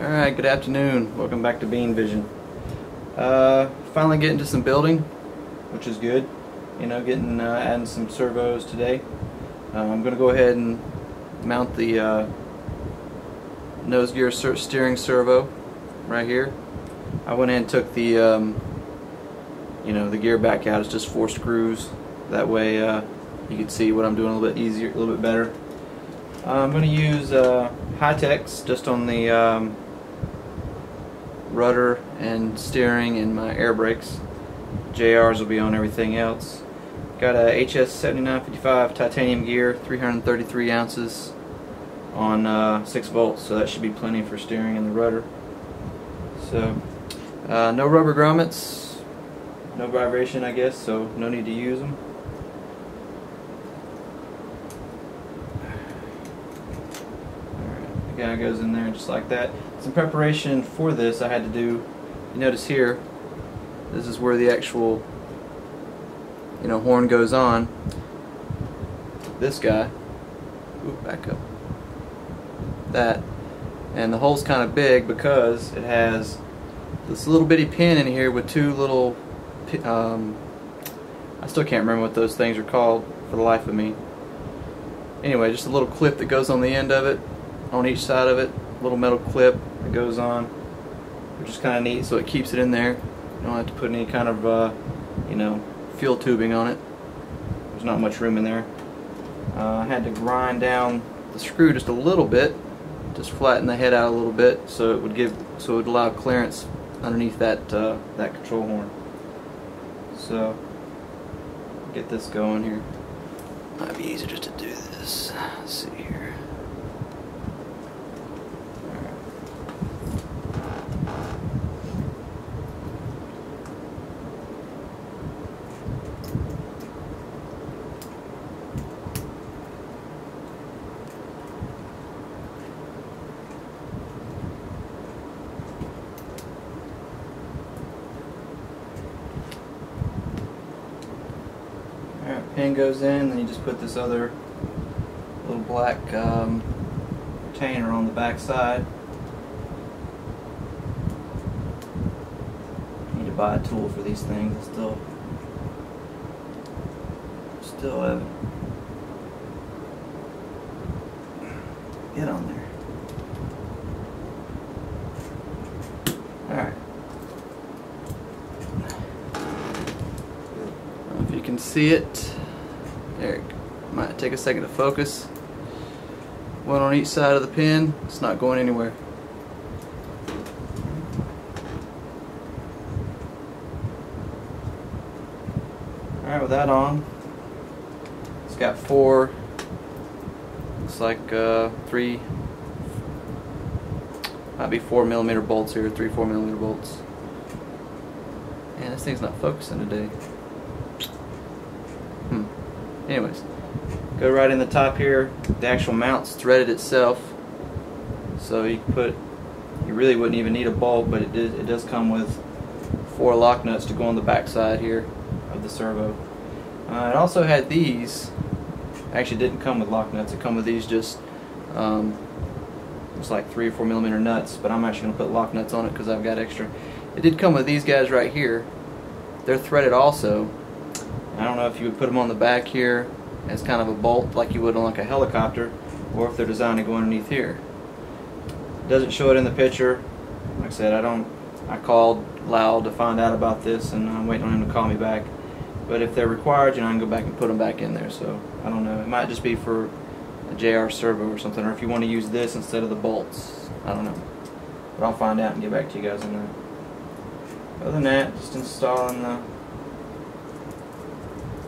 Alright, good afternoon. Welcome back to Bean Vision. Finally getting to some building, which is good. You know, adding some servos today. I'm going to go ahead and mount the nose gear steering servo right here. I went in and took the the gear back out. It's just 4 screws. That way you can see what I'm doing a little bit easier, a little bit better. I'm going to use high-techs just on the rudder and steering and my air brakes. JRs will be on everything else. Got a HS7955 titanium gear, 333 ounces on 6 volts, so that should be plenty for steering and the rudder. So no rubber grommets, no vibration I guess, so no need to use them. Alright, the guy goes in there just like that. Some preparation for this I had to do. You notice here, this is where the actual horn goes on. This guy, back up, that, and the hole's kind of big because it has this little bitty pin in here with 2 little I still can't remember what those things are called for the life of me. Anyway, just a little clip that goes on the end of it, on each side of it, a little metal clip that goes on, which is kind of neat, so it keeps it in there. You don't have to put any kind of fuel tubing on it. There's not much room in there. I had to grind down the screw just a little bit, just flatten the head out a little bit, so it would allow clearance underneath that that control horn. So get this going here. Might be easier just to do this. Let's see here. Pin goes in, then you just put this other little black retainer on the back side. You need to buy a tool for these things. Still haven't get on there. Alright. I don't know if you can see it. There, might take a second to focus. One on each side of the pin. It's not going anywhere. Alright, with that on, it's got 4, looks like 3, might be 4mm bolts here, 4mm bolts. And this thing's not focusing today. Anyways, go right in the top here. The actual mount's threaded itself, so you really wouldn't even need a bolt, but it does come with 4 lock nuts to go on the back side here of the servo. It also had these. Actually, didn't come with lock nuts. It come with these just it's like 3 or 4mm nuts, but I'm actually going to put lock nuts on it because I've got extra. It did come with these guys right here. They're threaded also. I don't know if you would put them on the back here as kind of a bolt like you would on like a helicopter, or if they're designed to go underneath here. It doesn't show it in the picture. Like I said, I called Loud to find out about this, and I'm waiting on him to call me back. But if they're required, I can go back and put them back in there. So I don't know. It might just be for a JR servo or something, or if you want to use this instead of the bolts. I don't know. But I'll find out and get back to you guys on that. Other than that, just installing the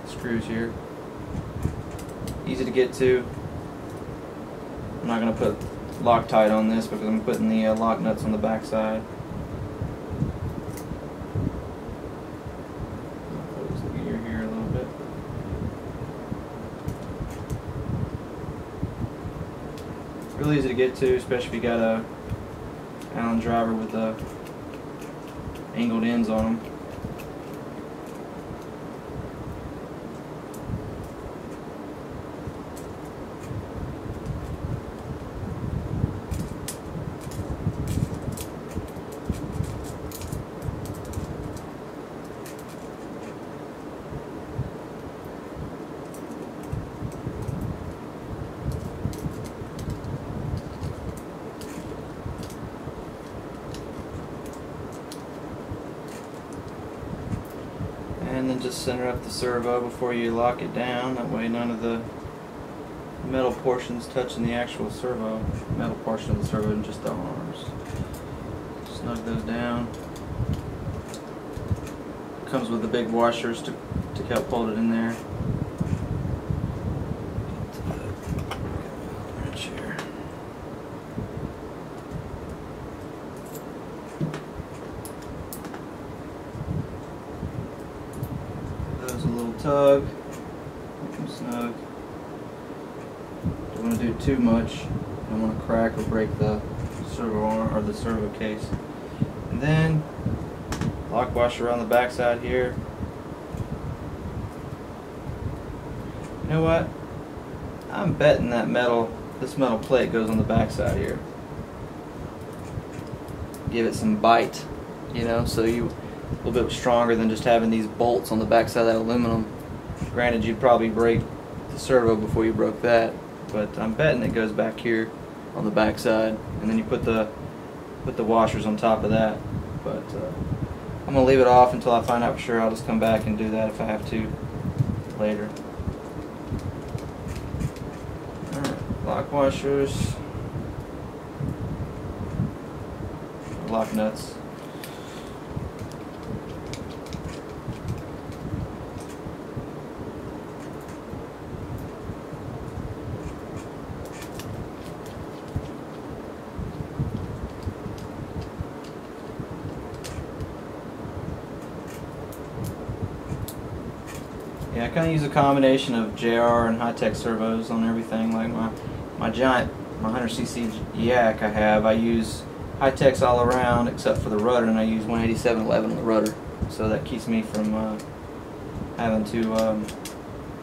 screws here. Easy to get to. I'm not going to put Loctite on this because I'm putting the lock nuts on the back side. Close the gear here a little bit. Really easy to get to, especially if you got a Allen driver with angled ends on them. just center up the servo before you lock it down. That way none of the metal portions touching the actual servo, metal portion of the servo, and just the arms. Snug those down. Comes with the big washers to help hold it in there. Wrench here. There's a little tug. Make them snug. Don't want to do too much. Don't want to crack or break the servo arm or the servo case. And then lock washer on the back side here. You know what? I'm betting that this metal plate goes on the back side here. Give it some bite, you know, so you a little bit stronger than just having these bolts on the back side of that aluminum. Granted, you'd probably break the servo before you broke that, but I'm betting it goes back here on the back side, and then you put the washers on top of that. But I'm going to leave it off until I find out for sure. I'll just come back and do that if I have to later. Alright, lock washers, lock nuts. Yeah, I kind of use a combination of JR and high-tech servos on everything. Like my giant, my 100cc yak I use high-techs all around except for the rudder, and I use 18711 on the rudder. So that keeps me from having to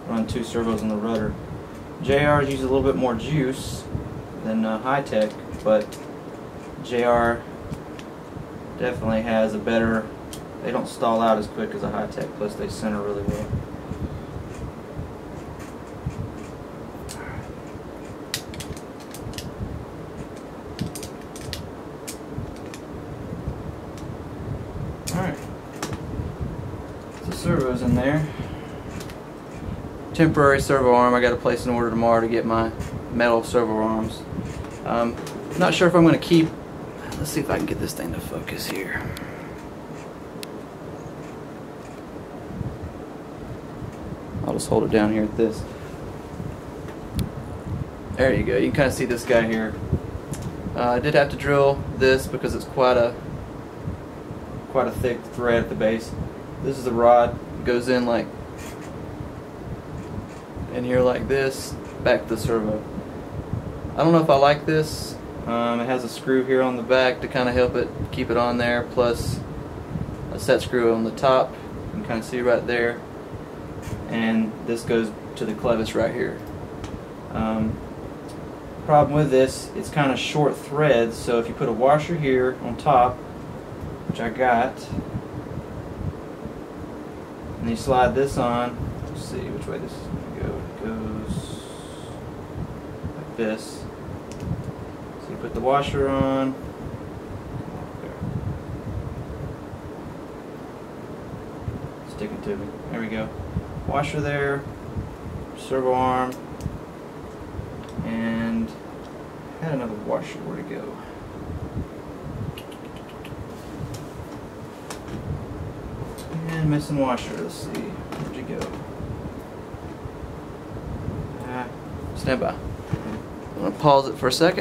run 2 servos on the rudder. JRs use a little bit more juice than high-tech, but JR definitely has a better, they don't stall out as quick as a high-tech, plus they center really well. Alright, so servo's in there. Temporary servo arm, I got to place an order tomorrow to get my metal servo arms. Not sure if I'm going to keep, let's see if I can get this thing to focus here. I'll just hold it down here at this. There you go, you can kind of see this guy here. I did have to drill this because it's quite a thick thread at the base. This is the rod. It goes in like in here like this, back to the servo. I don't know if I like this. It has a screw here on the back to kind of help it keep it on there, plus a set screw on the top. You can kind of see right there, and this goes to the clevis right here. Problem with this, it's kind of short threads, so if you put a washer here on top, which I got, and you slide this on, let's see which way this is going to go. It goes like this. So you put the washer on. Stick it to me. There we go. Washer there, servo arm, and I had another washer. Where'd it go? And missing washer. Let's see. Where'd you go? Stand by. I'm going to pause it for a second.